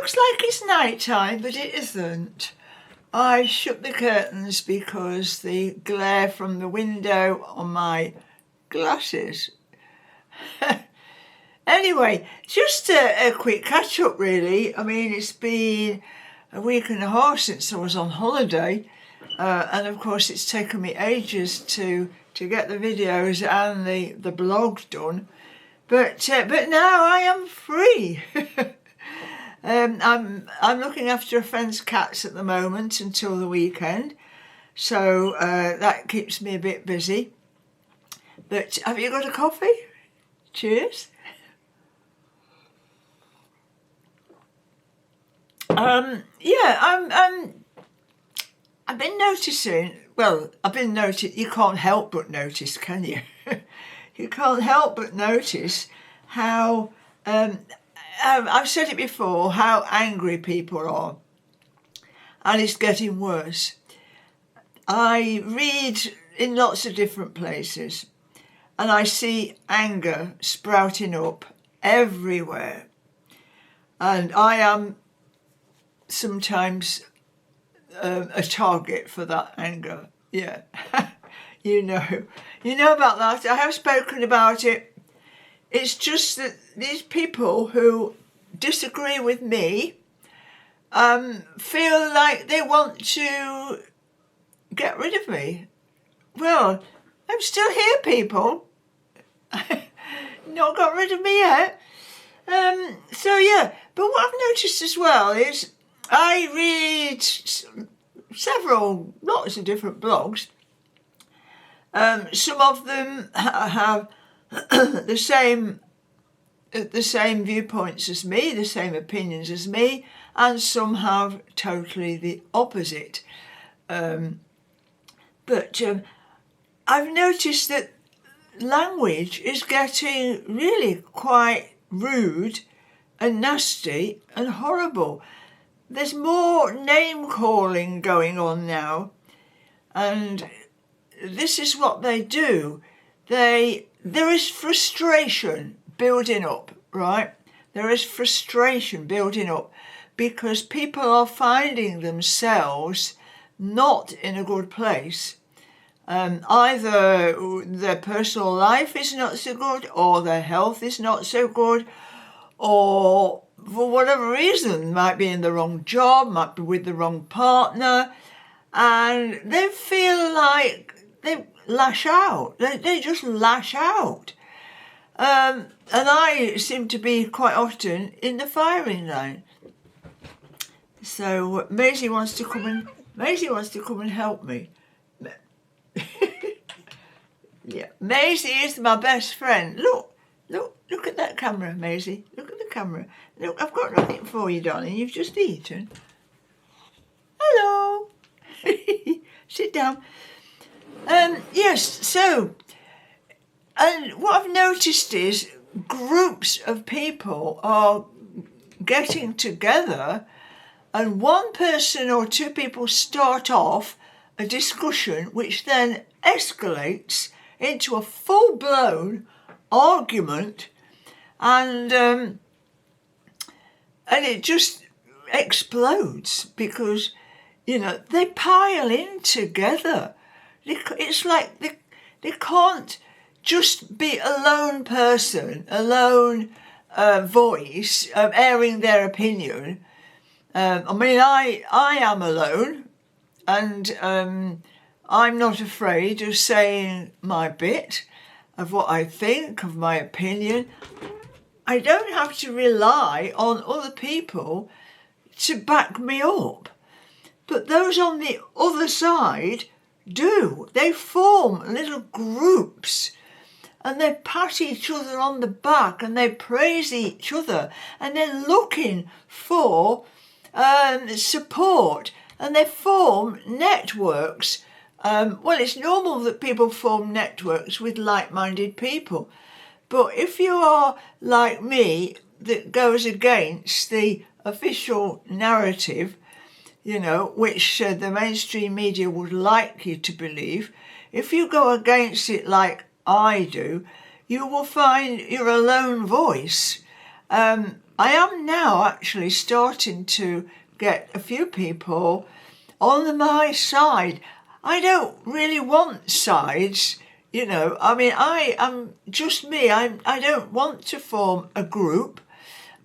looks like it's night time, but it isn't. I shut the curtains because the glare from the window on my glasses. Anyway, just a quick catch up really. I mean, it's been a week and a half since I was on holiday, and of course it's taken me ages to get the videos and the blog done. But now I am free. I'm looking after a friend's cats at the moment until the weekend, so that keeps me a bit busy. But have you got a coffee? Cheers. I've been noticing. Well, you can't help but notice, can you? You can't help but notice how. I've said it before, how angry people are, and it's getting worse. I read in lots of different places, and I see anger sprouting up everywhere, and I am sometimes a target for that anger. Yeah, you know about that. I have spoken about it. It's just that these people who disagree with me feel like they want to get rid of me. Well, I'm still here, people. Not got rid of me yet. So yeah, but what I've noticed as well is I read lots of different blogs. Some of them have the same viewpoints as me, the same opinions as me, and some have totally the opposite. But I've noticed that language is getting really quite rude and nasty and horrible. There's more name calling going on now, and this is what they do. There is frustration building up, right? There is frustration building up because people are finding themselves not in a good place. Either their personal life is not so good, or their health is not so good, or for whatever reason, might be in the wrong job, might be with the wrong partner, and they feel like they lash out. They just lash out. And I seem to be quite often in the firing line. So Maisie wants to come and help me. Yeah, Maisie is my best friend. Look at that camera, Maisie. Look at the camera. Look, I've got nothing for you, darling. You've just eaten. Hello. Sit down. Yes, so, and what I've noticed is groups of people are getting together, and one person or two people start off a discussion which then escalates into a full-blown argument, and it just explodes because, they pile in together. It's like they can't just be a lone person, a lone voice airing their opinion. I am alone, and I'm not afraid of saying my bit of what I think, of my opinion. I don't have to rely on other people to back me up. But those on the other side do. They form little groups, and they pat each other on the back, and they praise each other, and they're looking for support, and they form networks. Well, it's normal that people form networks with like-minded people, but if you are like me, that goes against the official narrative, which the mainstream media would like you to believe, if you go against it like I do, you will find you're a lone voice, I am now actually starting to get a few people on my side. I don't really want sides, I mean, I am just me. I don't want to form a group.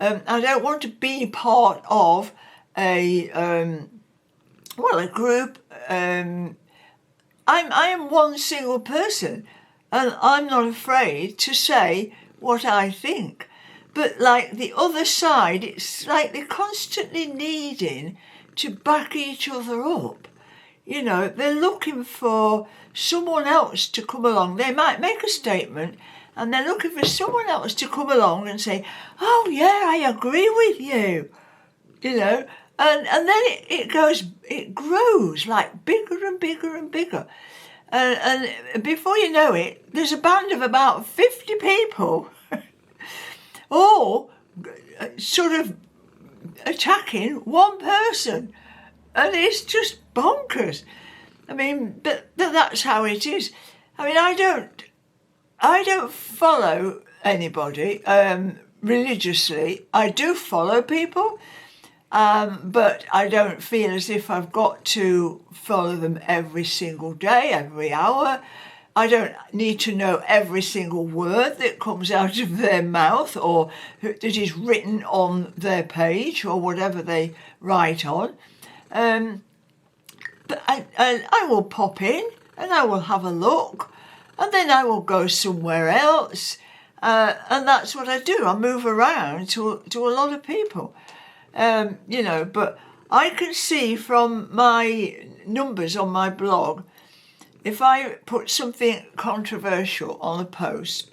I don't want to be part of a group. I am one single person, and I'm not afraid to say what I think. But like the other side, it's like they're constantly needing to back each other up. They're looking for someone else to come along. They might make a statement and they're looking for someone else to come along and say, oh yeah, I agree with you, and then it grows like bigger and bigger and bigger. And before you know it, there's a band of about 50 people all sort of attacking one person. And it's just bonkers. I mean, but that's how it is. I mean, I don't follow anybody religiously. I do follow people, but I don't feel as if I've got to follow them every single day, every hour. I don't need to know every single word that comes out of their mouth or that is written on their page or whatever they write on. But I will pop in and I will have a look, and then I will go somewhere else, and that's what I do. I move around to a lot of people, but I can see from my numbers on my blog, if I put something controversial on a post,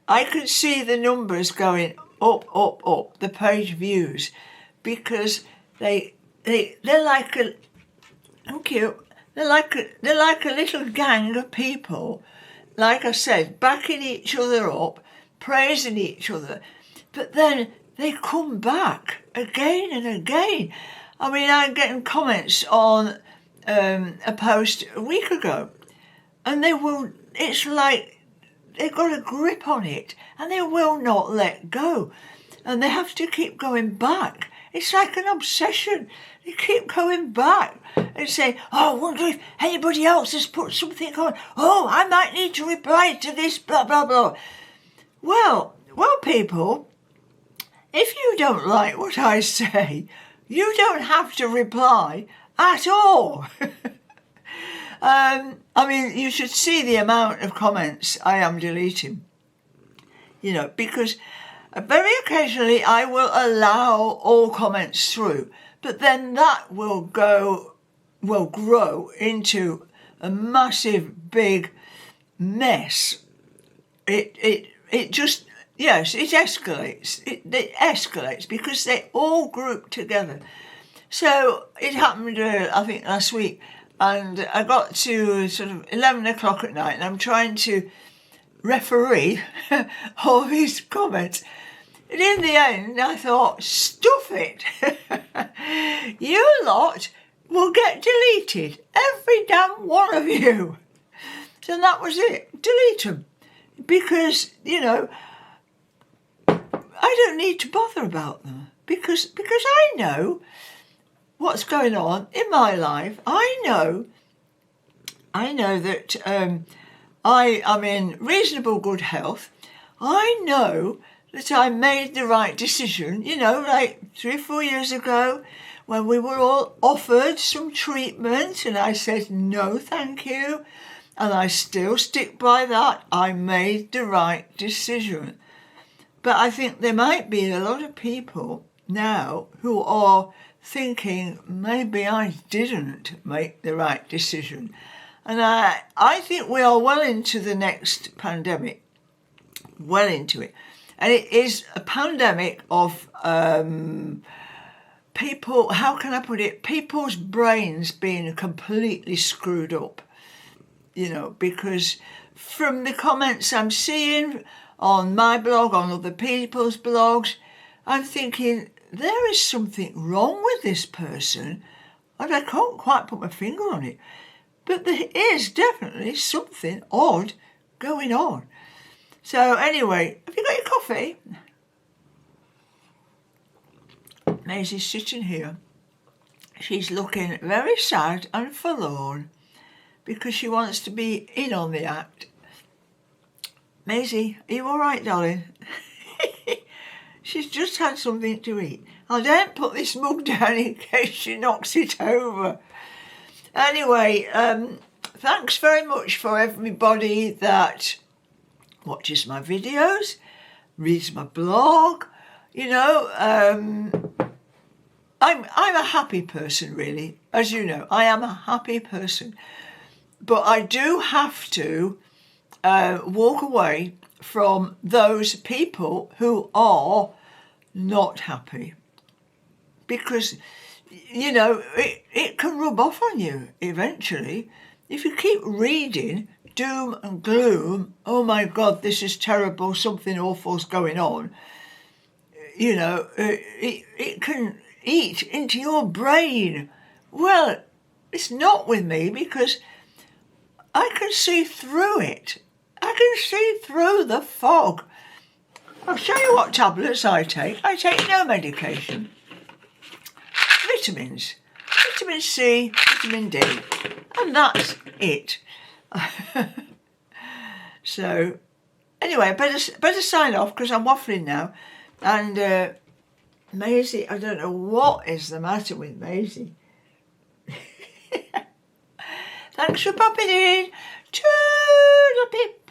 I can see the numbers going up, the page views, because they're like a, thank you, they're like a little gang of people, like I said, backing each other up, praising each other, but then they come back again and again. I mean, I'm getting comments on a post a week ago, and it's like they've got a grip on it and they will not let go, and they have to keep going back. It's like an obsession. They keep going back and say, oh, I wonder if anybody else has put something on. Oh, I might need to reply to this, blah, blah, blah. Well, people, if you don't like what I say, you don't have to reply at all. I mean, you should see the amount of comments I am deleting, because very occasionally I will allow all comments through, but then that will grow into a massive big mess. It just, yes, it escalates. It escalates because they all group together. So it happened, I think, last week, and I got to sort of 11 o'clock at night, and I'm trying to referee all these comments. And in the end, I thought, stuff it. You lot will get deleted, every damn one of you. So that was it, delete them. Because, I don't need to bother about them. Because I know what's going on in my life. I know that I am in reasonable good health. I know that I made the right decision, like 3 or 4 years ago when we were all offered some treatment and I said, no, thank you. And I still stick by that. I made the right decision. But I think there might be a lot of people now who are thinking maybe I didn't make the right decision. And I think we are well into the next pandemic, well into it. And it is a pandemic of people, how can I put it, people's brains being completely screwed up, because from the comments I'm seeing on my blog, on other people's blogs, I'm thinking there is something wrong with this person, and I can't quite put my finger on it. But there is definitely something odd going on. So anyway, have you got your coffee? Maisie's sitting here. She's looking very sad and forlorn because she wants to be in on the act. Maisie, are you all right, darling? She's just had something to eat. I daren't put this mug down in case she knocks it over. Anyway, thanks very much for everybody that watches my videos, reads my blog. You know, I'm a happy person, really. As you know, I am a happy person. But I do have to walk away from those people who are not happy. Because, you know, it can rub off on you eventually. If you keep reading doom and gloom, oh my God, this is terrible, something awful's going on, you know, it can eat into your brain. Well, it's not with me because I can see through it. I can see through the fog. I'll show you what tablets I take. I take no medication. Vitamins. Vitamin C, vitamin D. And that's it. So, anyway, better sign off because I'm waffling now. And Maisie, I don't know what is the matter with Maisie. Thanks for popping in. Toodle-pip.